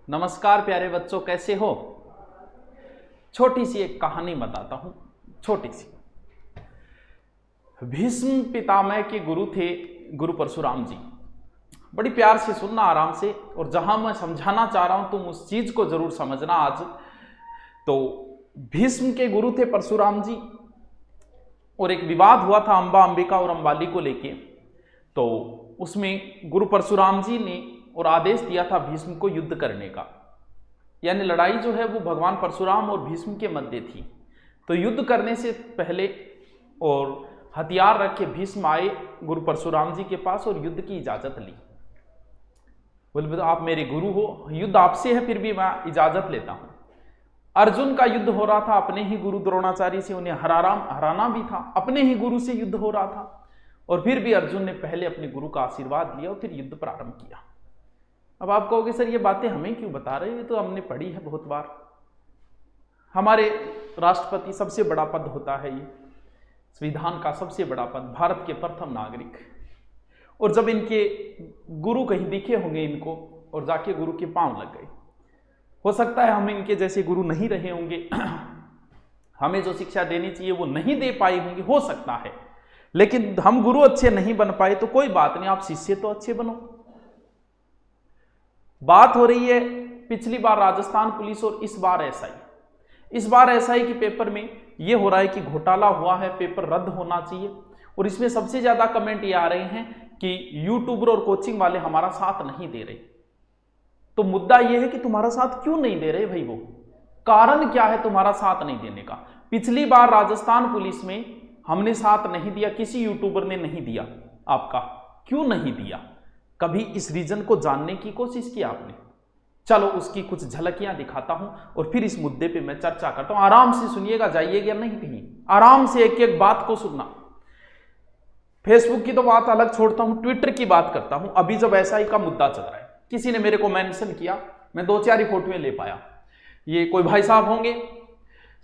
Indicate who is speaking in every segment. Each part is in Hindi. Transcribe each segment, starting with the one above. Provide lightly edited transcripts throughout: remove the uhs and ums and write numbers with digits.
Speaker 1: नमस्कार प्यारे बच्चों, कैसे हो। छोटी सी एक कहानी बताता हूं, छोटी सी। भीष्म पितामह के गुरु थे गुरु परशुराम जी। बड़ी प्यार से सुनना, आराम से, और जहां मैं समझाना चाह रहा हूं तुम उस चीज को जरूर समझना आज। तो भीष्म के गुरु थे परशुराम जी, और एक विवाद हुआ था अंबा अंबिका और अंबाली को लेके। तो उसमें गुरु परशुराम जी ने और आदेश दिया था भीष्म को युद्ध करने का, यानी लड़ाई जो है वो भगवान परशुराम और भीष्म के मध्य थी। तो युद्ध करने से पहले और हथियार रख के भीष्म आए गुरु परशुराम जी के पास और युद्ध की इजाजत ली। बोले आप मेरे गुरु हो, युद्ध आपसे है, फिर भी मैं इजाजत लेता हूं। अर्जुन का युद्ध हो रहा था अपने ही गुरु द्रोणाचार्य से, उन्हें हराना भी था, अपने ही गुरु से युद्ध हो रहा था, और फिर भी अर्जुन ने पहले अपने गुरु का आशीर्वाद लिया और फिर युद्ध प्रारंभ किया। अब आप कहोगे सर ये बातें हमें क्यों बता रहे हैं, ये तो हमने पढ़ी है बहुत बार। हमारे राष्ट्रपति, सबसे बड़ा पद होता है ये, संविधान का सबसे बड़ा पद, भारत के प्रथम नागरिक। और जब इनके गुरु कहीं दिखे होंगे इनको और जाके गुरु के पांव लग गए, हो सकता है हम इनके जैसे गुरु नहीं रहे होंगे, हमें जो शिक्षा देनी चाहिए वो नहीं दे पाए होंगे, हो सकता है, लेकिन हम गुरु अच्छे नहीं बन पाए तो कोई बात नहीं, आप शिष्य तो अच्छे बनो। बात हो रही है पिछली बार राजस्थान पुलिस और इस बार एसआई। इस बार एसआई के पेपर में यह हो रहा है कि घोटाला हुआ है, पेपर रद्द होना चाहिए। और इसमें सबसे ज्यादा कमेंट ये आ रहे हैं कि यूट्यूबर और कोचिंग वाले हमारा साथ नहीं दे रहे। तो मुद्दा यह है कि तुम्हारा साथ क्यों नहीं दे रहे भाई, वो कारण क्या है तुम्हारा साथ नहीं देने का। पिछली बार राजस्थान पुलिस में हमने साथ नहीं दिया, किसी यूट्यूबर ने नहीं दिया आपका, क्यों नहीं दिया? कभी इस रीजन को जानने की कोशिश की आपने? चलो उसकी कुछ झलकियां दिखाता हूं और फिर इस मुद्दे पे मैं चर्चा करता हूं। आराम से सुनिएगा, जाइएगा नहीं कहीं, आराम से एक एक बात को सुनना। फेसबुक की तो बात अलग छोड़ता हूं, ट्विटर की बात करता हूं। अभी जब एसआई का मुद्दा चल रहा है, किसी ने मेरे को मेंशन किया, मैं 2-4 ही फोटोएं ले पाया। ये कोई भाई साहब होंगे,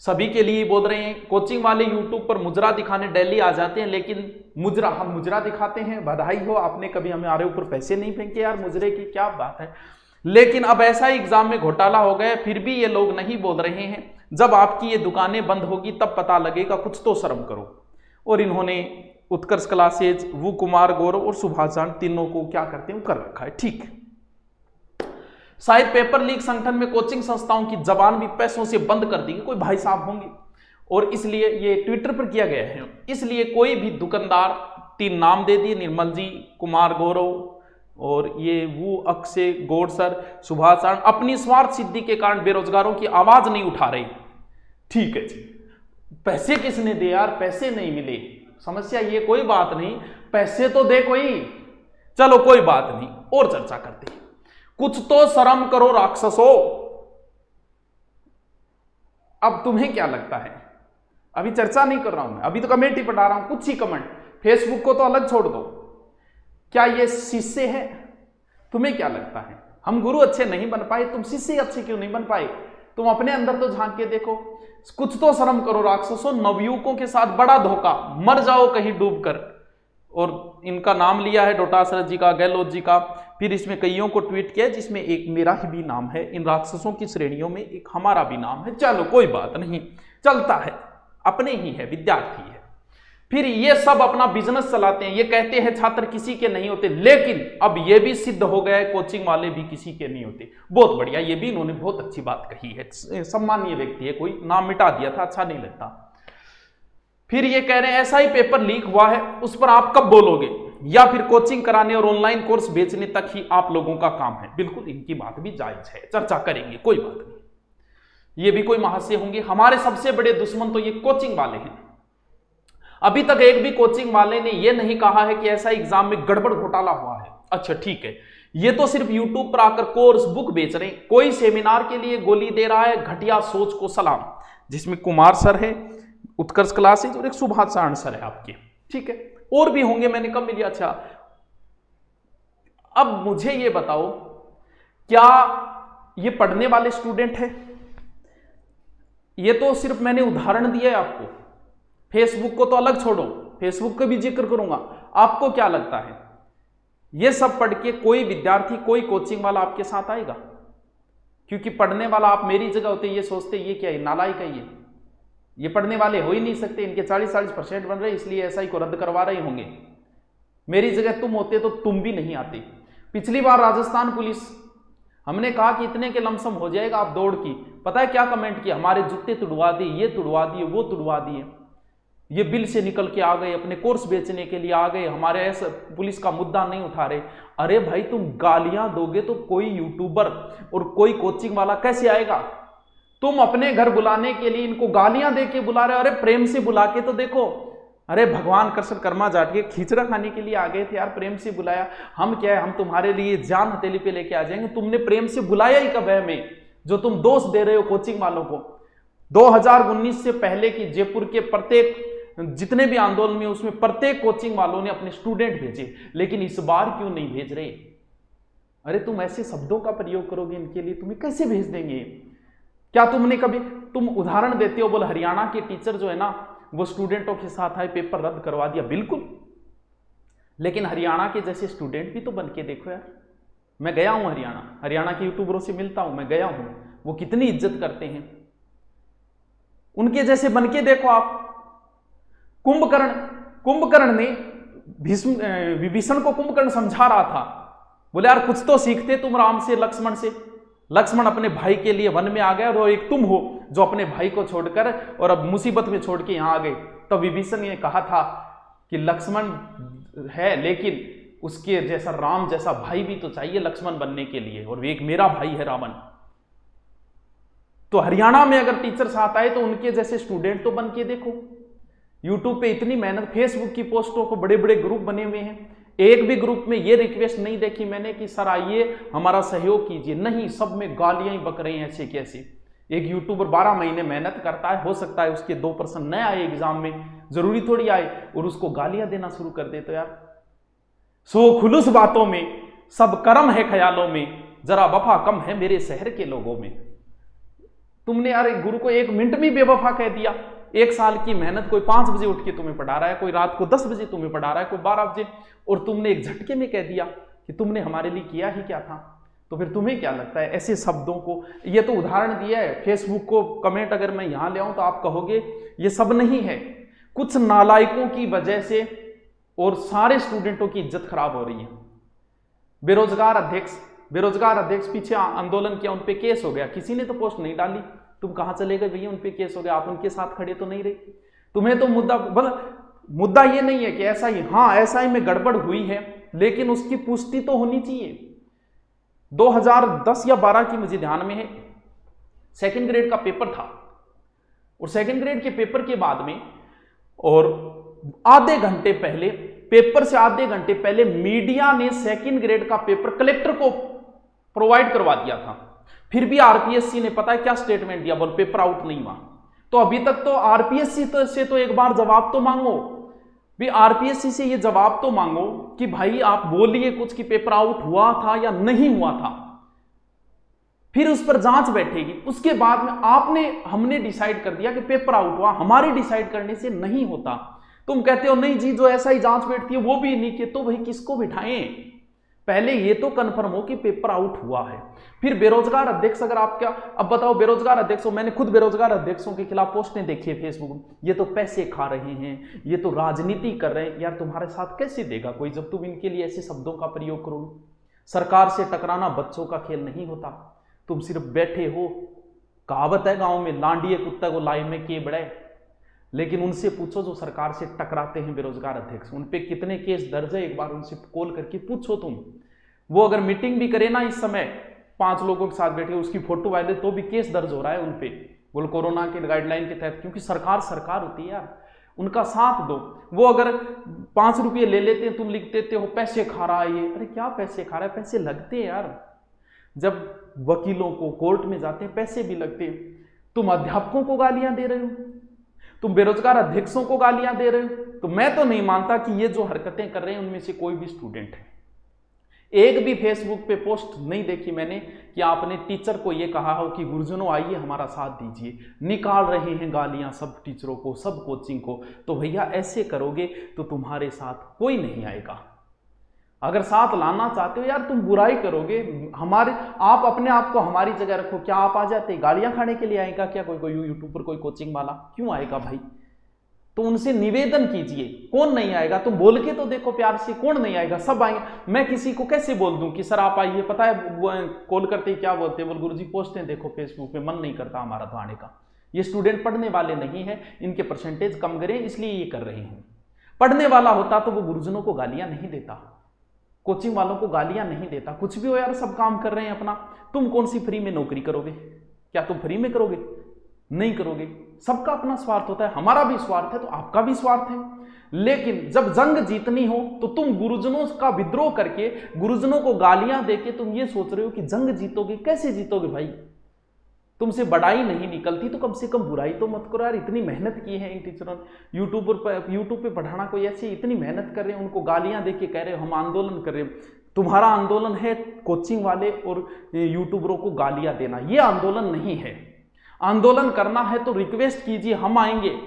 Speaker 1: सभी के लिए बोल रहे हैं, कोचिंग वाले यूट्यूब पर मुजरा दिखाने दिल्ली आ जाते हैं, लेकिन हम मुजरा दिखाते हैं, बधाई हो, आपने कभी हमारे ऊपर पैसे नहीं फेंके यार, मुजरे की क्या बात है। लेकिन अब ऐसा एग्जाम में घोटाला हो गया, फिर भी ये लोग नहीं बोल रहे हैं। जब आपकी ये दुकानें बंद होगी तब पता लगेगा, कुछ तो शर्म करो। और इन्होंने उत्कर्ष क्लासेज, वो कुमार गौरव और सुभाष जान, तीनों को क्या करते हैं कर रखा है। ठीक, शायद पेपर लीक संगठन में कोचिंग संस्थाओं की जबान भी पैसों से बंद कर दी, कोई भाई साहब होंगे, और इसलिए ये ट्विटर पर किया गया है। इसलिए कोई भी दुकानदार, 3 नाम दे दिए, निर्मल जी, कुमार गौरव और ये वो अक्षय गौड़ सर, सुभाष सर, अपनी स्वार्थ सिद्धि के कारण बेरोजगारों की आवाज नहीं उठा रहे। ठीक है जी, पैसे किसने दे यार, पैसे नहीं मिले, समस्या ये कोई बात नहीं, पैसे तो दे कोई, चलो कोई बात नहीं, और चर्चा करते हैं। कुछ तो शर्म करो राक्षसों। अब तुम्हें क्या लगता है, अभी चर्चा नहीं कर रहा हूं मैं, अभी तो कमेंट ही पढ़ा रहा हूं, कुछ ही कमेंट, फेसबुक को तो अलग छोड़ दो। क्या ये शिष्य है? तुम्हें क्या लगता है, हम गुरु अच्छे नहीं बन पाए, तुम शिष्य अच्छे क्यों नहीं बन पाए? तुम अपने अंदर तो झांक के देखो, कुछ तो शर्म करो राक्षसों। नवयुवकों के साथ बड़ा धोखा, मर जाओ कहीं डूबकर। और इनका नाम लिया है डोटासरा जी का, गहलोत जी का, फिर इसमें कईयों को ट्वीट किया जिसमें एक मेरा ही भी नाम है। इन राक्षसों की श्रेणियों में एक हमारा भी नाम है, चलो कोई बात नहीं, चलता है, अपने ही है, विद्यार्थी है। फिर ये सब अपना बिजनेस चलाते हैं, ये कहते हैं छात्र किसी के नहीं होते, लेकिन अब ये भी सिद्ध हो गया है कोचिंग वाले भी किसी के नहीं होते। बहुत बढ़िया, ये भी इन्होंने बहुत अच्छी बात कही है, सम्मानीय व्यक्ति है, कोई नाम मिटा दिया था, अच्छा नहीं लगता। फिर ये कह रहे हैं ऐसा ही पेपर लीक हुआ है, उस पर आप कब बोलोगे, या फिर कोचिंग कराने और ऑनलाइन कोर्स बेचने तक ही आप लोगों का काम है। बिल्कुल इनकी बात भी जायज है, चर्चा करेंगे, कोई बात नहीं, ये भी कोई महाशय होंगे। हमारे सबसे बड़े दुश्मन तो ये कोचिंग वाले हैं। अभी तक एक भी कोचिंग वाले ने यह नहीं कहा है कि ऐसा एग्जाम में गड़बड़ घोटाला हुआ है। अच्छा ठीक है, ये तो सिर्फ यूट्यूब पर आकर कोर्स बुक बेच रहे हैं, कोई सेमिनार के लिए गोली दे रहा है, घटिया सोच को सलाम, जिसमें कुमार सर है, उत्कर्ष क्लासेज और एक सुभाष सारण सर है आपके, ठीक है, और भी होंगे, मैंने कब मिली। अच्छा अब मुझे ये बताओ, क्या ये पढ़ने वाले स्टूडेंट है? ये तो सिर्फ मैंने उदाहरण दिया है आपको, फेसबुक को तो अलग छोड़ो, फेसबुक का भी जिक्र करूंगा। आपको क्या लगता है, ये सब पढ़ के कोई विद्यार्थी, कोई कोचिंग वाला आपके साथ आएगा? क्योंकि पढ़ने वाला आप मेरी जगह होते ये सोचते ये क्या है, नालायक है ये पढ़ने वाले हो ही नहीं सकते, इनके 40-40% बन रहे इसलिए एसआई को रद्द करवा रहे होंगे। मेरी जगह तुम होते तो तुम भी नहीं आते। पिछली बार राजस्थान पुलिस, हमने कहा कि इतने के लमसम हो जाएगा आप दौड़ की, पता है क्या कमेंट किया, हमारे जूते तुड़वा दिए, ये तुड़वा दिए, वो तुड़वा दिए, ये बिल से निकल के आ गए, अपने कोर्स बेचने के लिए आ गए, हमारे ऐसा पुलिस का मुद्दा नहीं उठा रहे। अरे भाई तुम गालियां दोगे तो कोई यूट्यूबर और कोई कोचिंग वाला कैसे आएगा? तुम अपने घर बुलाने के लिए इनको गालियां दे के बुला रहे हो। अरे प्रेम से बुला के तो देखो। अरे भगवान कृष्ण कर्मा जाट के खिचड़ा खाने के लिए आ गए थे यार, प्रेम से बुलाया। हम क्या है, हम तुम्हारे लिए जान हथेली पे लेके आ जाएंगे। तुमने प्रेम से बुलाया ही कब है हमें, जो तुम दोष दे रहे हो कोचिंग वालों को। 2019 से पहले की जयपुर के प्रत्येक जितने भी आंदोलन में उसमें प्रत्येक कोचिंग वालों ने अपने स्टूडेंट भेजे, लेकिन इस बार क्यों नहीं भेज रहे? अरे तुम ऐसे शब्दों का प्रयोग करोगे इनके लिए, तुम्हें कैसे भेज देंगे? क्या तुमने कभी, तुम उदाहरण देते हो, बोल हरियाणा के टीचर जो है ना वो स्टूडेंटों के साथ आए, पेपर रद्द करवा दिया। बिल्कुल, लेकिन हरियाणा के जैसे स्टूडेंट भी तो बन के देखो यार। मैं गया हूं हरियाणा के यूट्यूबरों से मिलता हूं, मैं गया हूं, वो कितनी इज्जत करते हैं, उनके जैसे बन के देखो आप। कुंभकर्ण ने विभीषण को कुंभकर्ण समझा रहा था, बोले यार कुछ तो सीखते तुम राम से, लक्ष्मण से। लक्ष्मण अपने भाई के लिए वन में आ गया, और एक तुम हो जो अपने भाई को छोड़कर और अब मुसीबत में छोड़ के यहां आ गए। तो विभीषण ने कहा था कि लक्ष्मण है लेकिन उसके जैसा राम जैसा भाई भी तो चाहिए लक्ष्मण बनने के लिए, और एक मेरा भाई है रावण। तो हरियाणा में अगर टीचर साथ आए तो उनके जैसे स्टूडेंट तो बन के देखो। यूट्यूब पे इतनी मेहनत, फेसबुक की पोस्टों को बड़े बड़े ग्रुप बने हुए हैं, एक भी ग्रुप में ये रिक्वेस्ट नहीं देखी मैंने कि सर आइए हमारा सहयोग कीजिए। नहीं, सब में गालियां ही बक रही हैं ऐसे कैसे। एक यूट्यूबर 12 महीने मेहनत करता है, हो सकता है उसके 2% न आए एग्जाम में, जरूरी थोड़ी आए, और उसको गालियां देना शुरू कर दे तो यार। सो खुलूस बातों में सब कर्म है ख्यालों में, जरा वफा कम है मेरे शहर के लोगों में। तुमने यार गुरु को 1 मिनट में बेवफा कह दिया। 1 साल की मेहनत, कोई 5 बजे उठ के तुम्हें पढ़ा रहा है, कोई रात को 10 बजे तुम्हें पढ़ा रहा है, कोई 12 बजे, और तुमने एक झटके में कह दिया कि तुमने हमारे लिए किया ही क्या था। तो फिर तुम्हें क्या लगता है ऐसे शब्दों को? ये तो उदाहरण दिया है, फेसबुक को कमेंट अगर मैं यहां ले आऊं तो आप कहोगे ये सब नहीं है, कुछ नालायकों की वजह से और सारे स्टूडेंटों की इज्जत खराब हो रही है। बेरोजगार अध्यक्ष पीछे आंदोलन किया, उन पे केस हो गया, किसी ने तो पोस्ट नहीं डाली, तुम कहां चले गए भैया, उन पे केस हो गया, आप उनके साथ खड़े तो नहीं रहे। तुम्हें तो मुद्दा ये नहीं है कि ऐसा ही, हाँ ऐसा ही में गड़बड़ हुई है, लेकिन उसकी पुष्टि तो होनी चाहिए। 2010 या 12 की मुझे ध्यान में है, 2nd ग्रेड का पेपर था, और 2nd ग्रेड के पेपर के बाद में और आधे घंटे पहले, पेपर से आधे घंटे पहले मीडिया ने 2nd ग्रेड का पेपर कलेक्टर को प्रोवाइड करवा दिया था। फिर भी आरपीएससी ने पता है क्या स्टेटमेंट दिया, बोल पेपर आउट नहीं हुआ। तो अभी तक तो आरपीएससी से तो एक बार जवाब तो मांगो भी, आरपीएससी से ये जवाब तो मांगो कि भाई आप बोलिए कुछ कि पेपर आउट हुआ था या नहीं हुआ था, फिर उस पर जांच बैठेगी। उसके बाद में हमने डिसाइड कर दिया कि पेपर आउट हुआ, हमारे डिसाइड करने से नहीं होता। तुम कहते हो नहीं जी, जो ऐसा ही जांच बैठती है वो भी नहीं, कि तो भाई किसको बिठाएं? पहले ये तो कंफर्म हो कि पेपर आउट हुआ है। फिर बेरोजगार अध्यक्ष, अगर आप क्या, अब बताओ बेरोजगार अध्यक्षों, मैंने खुद बेरोजगार अध्यक्षों के खिलाफ पोस्टें देखी है फेसबुक में, ये तो पैसे खा रहे हैं, ये तो राजनीति कर रहे हैं। यार तुम्हारे साथ कैसे देगा कोई जब तुम इनके लिए ऐसे शब्दों का प्रयोग करोगे? सरकार से टकराना बच्चों का खेल नहीं होता, तुम सिर्फ बैठे हो। कहावत है गांव में, लांडिये कुत्ता को लाई में के बड़े। लेकिन उनसे पूछो जो सरकार से टकराते हैं बेरोजगार अध्यक्ष, उन पे कितने केस दर्ज है, एक बार उनसे कॉल करके पूछो तुम। वो अगर मीटिंग भी करे ना इस समय, 5 लोगों के साथ बैठे, उसकी फोटो वायरल, तो भी केस दर्ज हो रहा है उन पे, बोल कोरोना के गाइडलाइन के तहत, क्योंकि सरकार होती है यार, उनका साथ दो। वो अगर 5 रुपये ले लेते हैं, तुम लिख देते हो पैसे खा रहा है ये। अरे क्या पैसे खा रहा है? पैसे लगते हैं यार, जब वकीलों को कोर्ट में जाते हैं पैसे भी लगते हैं। तुम अध्यापकों को गालियां दे रहे हो, तुम बेरोजगार अध्यक्षों को गालियां दे रहे हो। तो मैं तो नहीं मानता कि ये जो हरकतें कर रहे हैं उनमें से कोई भी स्टूडेंट है। एक भी फेसबुक पे पोस्ट नहीं देखी मैंने कि आपने टीचर को ये कहा हो कि गुरुजनों आइए हमारा साथ दीजिए। निकाल रहे हैं गालियां सब टीचरों को, सब कोचिंग को। तो भैया ऐसे करोगे तो तुम्हारे साथ कोई नहीं आएगा। अगर साथ लाना चाहते हो यार, तुम बुराई करोगे हमारे, आप अपने आप को हमारी जगह रखो। क्या आप आ जाते गालियां खाने के लिए आएगा क्या कोई यूट्यूबर, कोई कोचिंग वाला? क्यों आएगा भाई? तो उनसे निवेदन कीजिए, कौन नहीं आएगा? तुम बोल के तो देखो प्यार से, कौन नहीं आएगा? सब आएंगे। मैं किसी को कैसे बोल दूं कि सर आप आइए? पता है कॉल करते ही क्या बोलते हैं? बोल गुरुजी पोस्टें देखो फेसबुक पे, मन नहीं करता हमारा तो आने का। ये स्टूडेंट पढ़ने वाले नहीं है, इनके परसेंटेज कम करें इसलिए ये कर रहे हैं। पढ़ने वाला होता तो वो गुरुजनों को गालियां नहीं देता, कोचिंग वालों को गालियां नहीं देता। कुछ भी हो यार, सब काम कर रहे हैं अपना। तुम कौन सी फ्री में नौकरी करोगे? क्या तुम फ्री में करोगे? नहीं करोगे। सबका अपना स्वार्थ होता है, हमारा भी स्वार्थ है तो आपका भी स्वार्थ है। लेकिन जब जंग जीतनी हो तो तुम गुरुजनों का विद्रोह करके, गुरुजनों को गालियां देके तुम ये सोच रहे हो कि जंग जीतोगे। कैसे जीतोगे भाई? तुमसे बड़ाई नहीं निकलती तो कम से कम बुराई तो मत करो यार। इतनी मेहनत की है इन टीचरों ने, यूट्यूब पे पढ़ाना, कोई ऐसी इतनी मेहनत कर रहे हैं, उनको गालियां देके कह रहे हो हम आंदोलन कर रहे हो। तुम्हारा आंदोलन है कोचिंग वाले और यूट्यूबरों को गालियां देना, ये आंदोलन नहीं है। आंदोलन करना है तो रिक्वेस्ट कीजिए, हम आएंगे।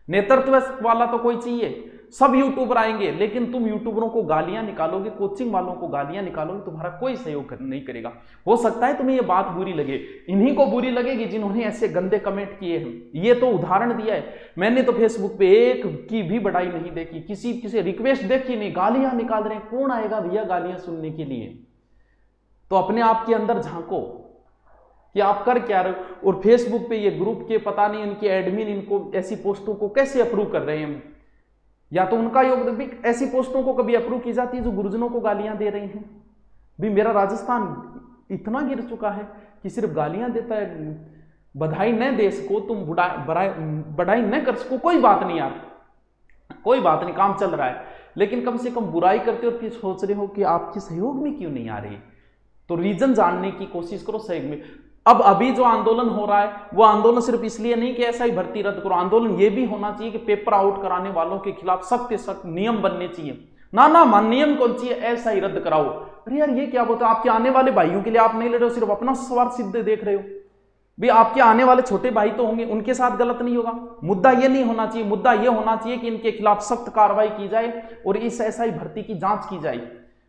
Speaker 1: नेतृत्व वाला तो कोई चाहिए, सब यूट्यूबर आएंगे, लेकिन तुम यूट्यूबरों को गालियां निकालोगे, कोचिंग वालों को गालियां निकालोगे, तुम्हारा कोई सहयोग नहीं करेगा। हो सकता है तुम्हें ये बात बुरी लगे, इन्हीं को बुरी लगेगी जिन्होंने ऐसे गंदे कमेंट किए हैं। ये तो उदाहरण दिया है, मैंने तो फेसबुक पे एक की भी बढ़ाई नहीं देखी, किसी रिक्वेस्ट देखी नहीं, गालियां निकाल रहे हैं। कौन आएगा भैया गालियां सुनने के लिए? तो अपने आप के अंदर झांको कि आप कर क्या रहे हो। और फेसबुक पे ये ग्रुप के पता नहीं इनके एडमिन इनको ऐसी पोस्टों को कैसे अप्रूव कर रहे हैं, या तो उनका योगदान भी। ऐसी पोस्टों को कभी अप्रूव की जाती है जो गुरुजनों को गालियां दे रही हैं? भी मेरा राजस्थान इतना गिर चुका है कि सिर्फ गालियां देता है। बधाई न दे सको तुम, बधाई न कर सको, कोई बात नहीं यार, कोई बात नहीं, काम चल रहा है। लेकिन कम से कम बुराई करते हो और फिर सोच रहे हो कि आपकी सहयोग में क्यों नहीं आ रही, तो रीजन जानने की कोशिश करो सहयोग में। अब अभी जो आंदोलन हो रहा है वो आंदोलन सिर्फ इसलिए नहीं कि ऐसा ही भर्ती रद्द करो, आंदोलन ये भी होना चाहिए कि पेपर आउट कराने वालों के खिलाफ सख्त सख्त नियम बनने चाहिए। ना नियम कौन चाहिए, ऐसा ही रद्द कराओ। अरे यार ये क्या बोलते हो? आपके आने वाले भाइयों के लिए आप नहीं लड़ रहे हो, सिर्फ अपना स्वार्थ सिद्ध देख रहे हो। भी आपके आने वाले छोटे भाई तो होंगे, उनके साथ गलत नहीं होगा। मुद्दा ये नहीं होना चाहिए, मुद्दा ये होना चाहिए कि इनके खिलाफ सख्त कार्रवाई की जाए और इस एसआई भर्ती की जांच की जाए।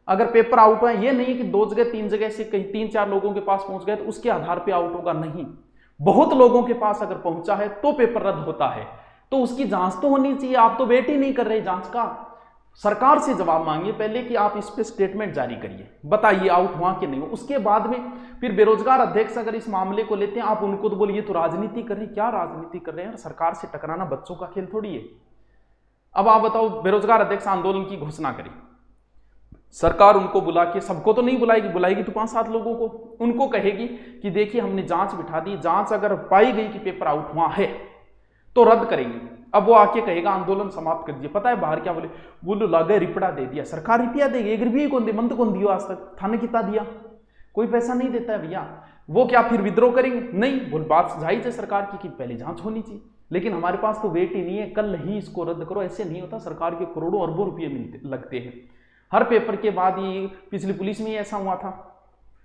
Speaker 1: अगर पेपर आउट हुआ, ये नहीं कि 2 जगह 3 जगह से कहीं 3-4 लोगों के पास पहुंच गए तो उसके आधार पे आउट होगा, नहीं। बहुत लोगों के पास अगर पहुंचा है तो पेपर रद्द होता है, तो उसकी जांच तो होनी चाहिए। आप तो वेट ही नहीं कर रहे जांच का। सरकार से जवाब मांगिए पहले कि आप इस पे स्टेटमेंट जारी करिए, बताइए आउट हुआ कि नहीं हुआ। उसके बाद में फिर बेरोजगार अध्यक्ष अगर इस मामले को लेते हैं, आप उनको तो बोलिए तो राजनीति कर रहे हैं। क्या राजनीति कर रहे हैं? सरकार से टकराना बच्चों का खेल थोड़ी है। अब आप बताओ, बेरोजगार अध्यक्ष आंदोलन की घोषणा करी, सरकार उनको बुला के, सबको तो नहीं बुलाएगी तो 5-7 लोगों को, उनको कहेगी कि देखिए हमने जांच बिठा दी, जांच अगर पाई गई कि पेपर आउट हुआ है तो रद्द करेंगे। अब वो आके कहेगा आंदोलन समाप्त कर दिया। पता है बाहर क्या बोले लागे रिपड़ा दे दिया। सरकार रुपया देगी? 1 रुपये कौन दे, मंद कौन दियो आज तक? थाने कितना दिया? कोई पैसा नहीं देता है भैया। वो क्या फिर विद्रोह करेंगे? नहीं, बोल बात जायज है सरकार की कि पहले जांच होनी चाहिए, लेकिन हमारे पास तो वेट ही नहीं है, कल ही इसको रद्द करो। ऐसे नहीं होता, सरकार के करोड़ों अरबों रुपये लगते हैं हर पेपर के बाद। ये पिछली पुलिस में ऐसा हुआ था,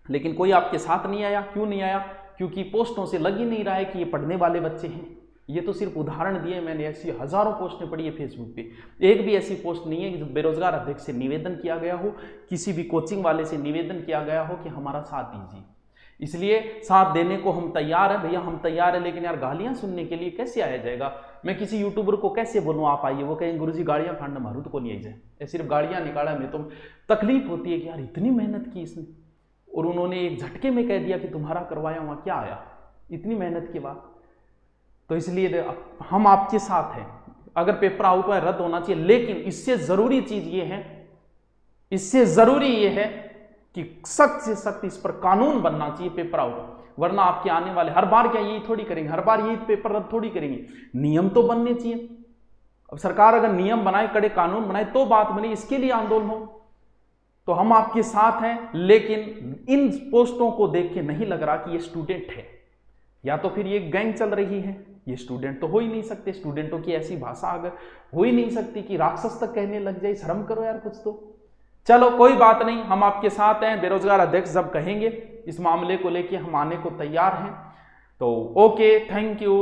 Speaker 1: लेकिन कोई आपके साथ नहीं आया। क्यों नहीं आया? क्योंकि पोस्टों से लग ही नहीं रहा है कि ये पढ़ने वाले बच्चे हैं। ये तो सिर्फ उदाहरण दिए मैंने, ऐसी हजारों पोस्टें पढ़ी है फेसबुक पे, एक भी ऐसी पोस्ट नहीं है कि जो बेरोजगार अध्यक्ष से निवेदन किया गया हो, किसी भी कोचिंग वाले से निवेदन किया गया हो कि हमारा साथ दीजिए। इसलिए साथ देने को हम तैयार हैं भैया, हम तैयार हैं, लेकिन यार गालियां सुनने के लिए कैसे आया जाएगा? मैं किसी यूट्यूबर को कैसे बोलूँ आप आइए? वो कहेंगे गुरुजी गाड़ियां फाड़ना मारू तो को नहीं आई जाए, सिर्फ गाड़ियां निकाला। में तो तकलीफ होती है कि यार इतनी मेहनत की इसने और उन्होंने एक झटके में कह दिया कि तुम्हारा करवाया हुआ, क्या आया इतनी मेहनत के बाद? तो इसलिए हम आपके साथ हैं। अगर पेपर आउट हुआ रद्द होना चाहिए, लेकिन इससे जरूरी चीज ये है, इससे जरूरी ये है कि सख्त से सख्त इस पर कानून बनना चाहिए पेपर आउट। वरना आपके आने वाले हर बार क्या यही थोड़ी करेंगे, हर बार यही पेपर रद्द थोड़ी करेंगे। नियम तो बनने चाहिए। अब सरकार अगर नियम बनाए, कड़े कानून बनाए तो बात बने, इसके लिए आंदोलन हो। तो हम आपके साथ हैं, लेकिन इन पोस्टों को देख के नहीं लग रहा कि ये स्टूडेंट है, या तो फिर ये गैंग चल रही है। ये स्टूडेंट तो हो ही नहीं सकते, स्टूडेंटों की ऐसी भाषा अगर हो ही नहीं सकती कि राक्षस तक कहने लग जाए। शर्म करो यार कुछ तो। चलो कोई बात नहीं, हम आपके साथ हैं। बेरोजगार अध्यक्ष जब कहेंगे इस मामले को लेके हम आने को तैयार हैं। तो ओके, थैंक यू।